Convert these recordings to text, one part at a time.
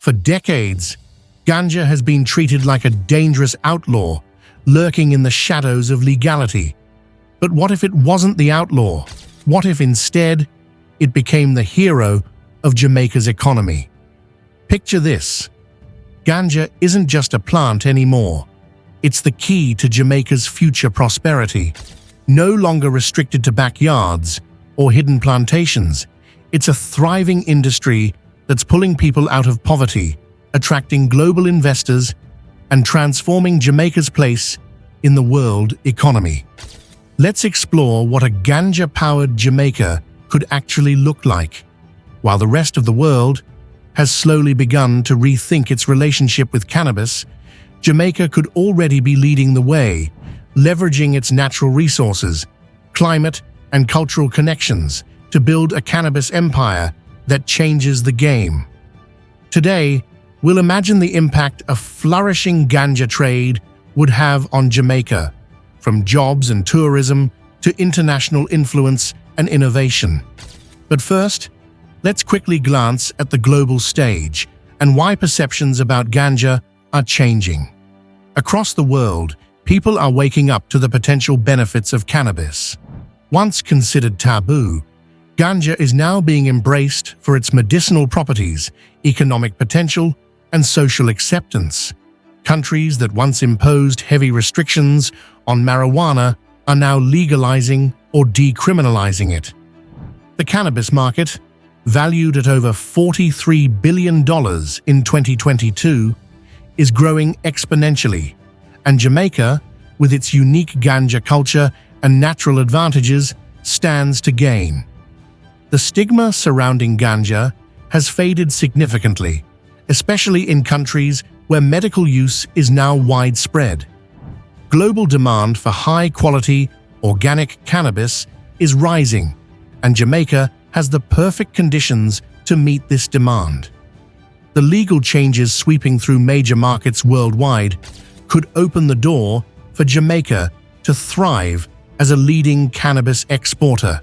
For decades, ganja has been treated like a dangerous outlaw, lurking in the shadows of legality. But what if it wasn't the outlaw? What if instead it became the hero of Jamaica's economy? Picture this. Ganja isn't just a plant anymore. It's the key to Jamaica's future prosperity. No longer restricted to backyards or hidden plantations, it's a thriving industry that's pulling people out of poverty, attracting global investors, and transforming Jamaica's place in the world economy. Let's explore what a ganja-powered Jamaica could actually look like, while the rest of the world has slowly begun to rethink its relationship with cannabis. Jamaica could already be leading the way, leveraging its natural resources, climate, and cultural connections to build a cannabis empire that changes the game. Today, we'll imagine the impact a flourishing ganja trade would have on Jamaica, from jobs and tourism to international influence and innovation. But first, let's quickly glance at the global stage and why perceptions about ganja are changing. Across the world, people are waking up to the potential benefits of cannabis. Once considered taboo, ganja is now being embraced for its medicinal properties, economic potential, and social acceptance. Countries that once imposed heavy restrictions on marijuana are now legalizing or decriminalizing it. The cannabis market, valued at over $43 billion in 2022, is growing exponentially, and Jamaica, with its unique ganja culture and natural advantages, stands to gain. The stigma surrounding ganja has faded significantly, especially in countries where medical use is now widespread. Global demand for high-quality, organic cannabis is rising, and Jamaica has the perfect conditions to meet this demand. The legal changes sweeping through major markets worldwide could open the door for Jamaica to thrive as a leading cannabis exporter.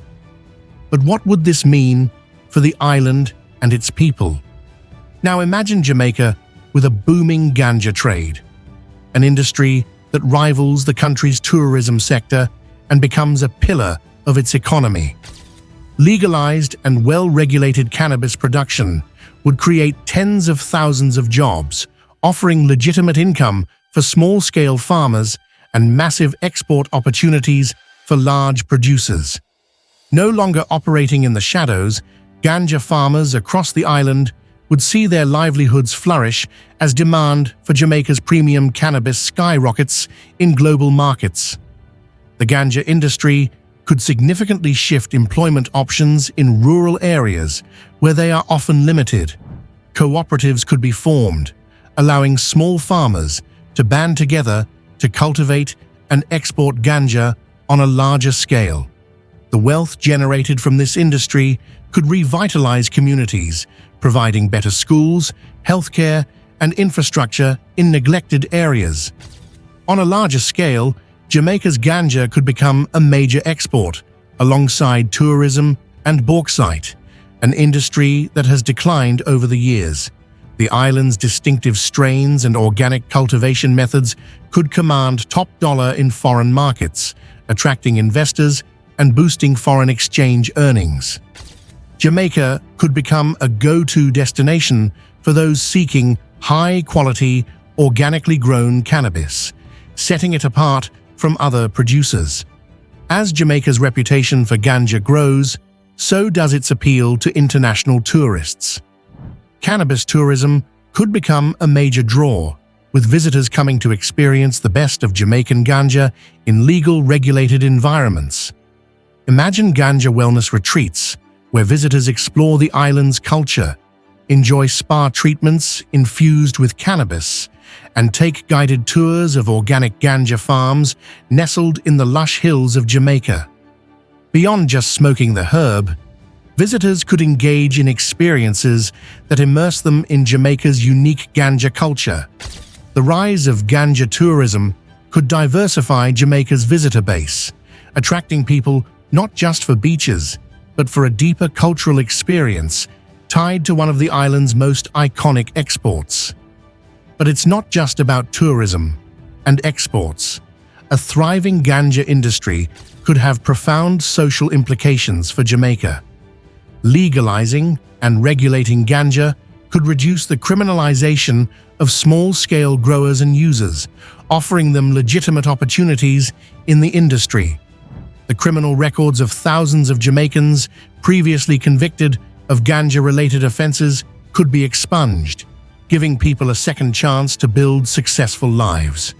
But what would this mean for the island and its people? Now imagine Jamaica with a booming ganja trade, an industry that rivals the country's tourism sector and becomes a pillar of its economy. Legalized and well-regulated cannabis production would create tens of thousands of jobs, offering legitimate income for small-scale farmers and massive export opportunities for large producers. No longer operating in the shadows, ganja farmers across the island would see their livelihoods flourish as demand for Jamaica's premium cannabis skyrockets in global markets. The ganja industry could significantly shift employment options in rural areas where they are often limited. Cooperatives could be formed, allowing small farmers to band together to cultivate and export ganja on a larger scale. The wealth generated from this industry could revitalize communities, providing better schools, healthcare, and infrastructure in neglected areas. On a larger scale, Jamaica's ganja could become a major export, alongside tourism and bauxite, an industry that has declined over the years. The island's distinctive strains and organic cultivation methods could command top dollar in foreign markets, attracting investors and boosting foreign exchange earnings. Jamaica could become a go-to destination for those seeking high-quality, organically grown cannabis, setting it apart from other producers. As Jamaica's reputation for ganja grows, so does its appeal to international tourists. Cannabis tourism could become a major draw, with visitors coming to experience the best of Jamaican ganja in legal, regulated environments. Imagine ganja wellness retreats, where visitors explore the island's culture, enjoy spa treatments infused with cannabis, and take guided tours of organic ganja farms nestled in the lush hills of Jamaica. Beyond just smoking the herb, visitors could engage in experiences that immerse them in Jamaica's unique ganja culture. The rise of ganja tourism could diversify Jamaica's visitor base, attracting people not just for beaches, but for a deeper cultural experience, tied to one of the island's most iconic exports. But it's not just about tourism and exports. A thriving ganja industry could have profound social implications for Jamaica. Legalizing and regulating ganja could reduce the criminalization of small-scale growers and users, offering them legitimate opportunities in the industry. The criminal records of thousands of Jamaicans previously convicted of ganja-related offenses could be expunged, giving people a second chance to build successful lives.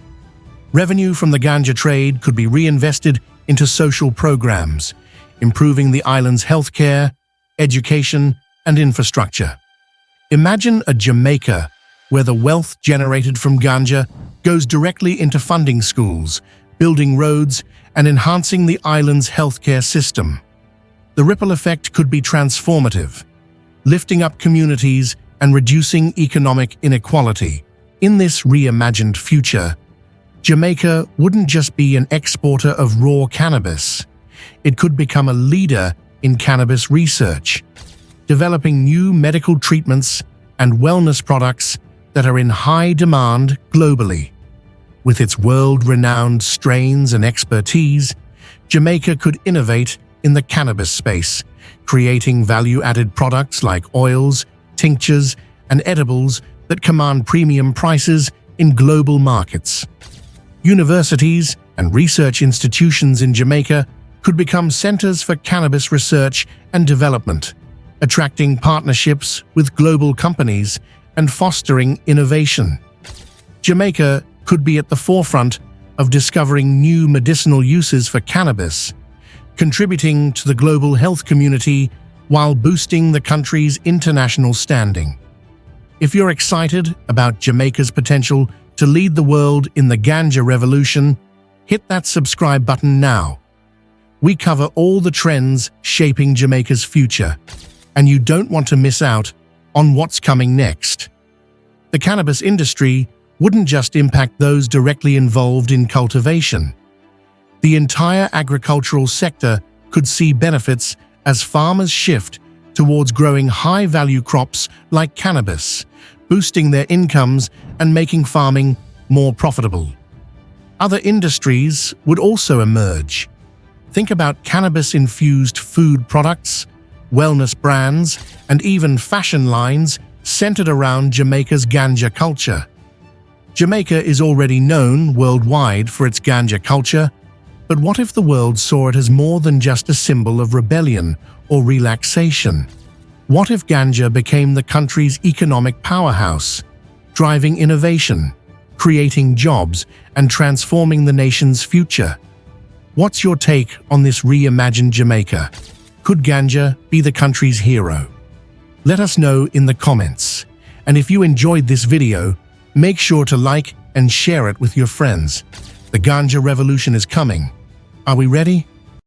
Revenue from the ganja trade could be reinvested into social programs, improving the island's healthcare, education, and infrastructure. Imagine a Jamaica where the wealth generated from ganja goes directly into funding schools, building roads, and enhancing the island's healthcare system. The ripple effect could be transformative, lifting up communities and reducing economic inequality. In this reimagined future, Jamaica wouldn't just be an exporter of raw cannabis. It could become a leader in cannabis research, developing new medical treatments and wellness products that are in high demand globally. With its world-renowned strains and expertise, Jamaica could innovate in the cannabis space, creating value-added products like oils, tinctures, and edibles that command premium prices in global markets. Universities and research institutions in Jamaica could become centers for cannabis research and development, attracting partnerships with global companies and fostering innovation. Jamaica could be at the forefront of discovering new medicinal uses for cannabis, contributing to the global health community while boosting the country's international standing. If you're excited about Jamaica's potential to lead the world in the ganja revolution, hit that subscribe button now. We cover all the trends shaping Jamaica's future, and you don't want to miss out on what's coming next. The cannabis industry wouldn't just impact those directly involved in cultivation. The entire agricultural sector could see benefits as farmers shift towards growing high-value crops like cannabis, boosting their incomes and making farming more profitable. Other industries would also emerge. Think about cannabis-infused food products, wellness brands, and even fashion lines centered around Jamaica's ganja culture. Jamaica is already known worldwide for its ganja culture, but what if the world saw it as more than just a symbol of rebellion or relaxation? What if ganja became the country's economic powerhouse, driving innovation, creating jobs, and transforming the nation's future? What's your take on this reimagined Jamaica? Could ganja be the country's hero? Let us know in the comments. And if you enjoyed this video, make sure to like and share it with your friends. The ganja revolution is coming. Are we ready?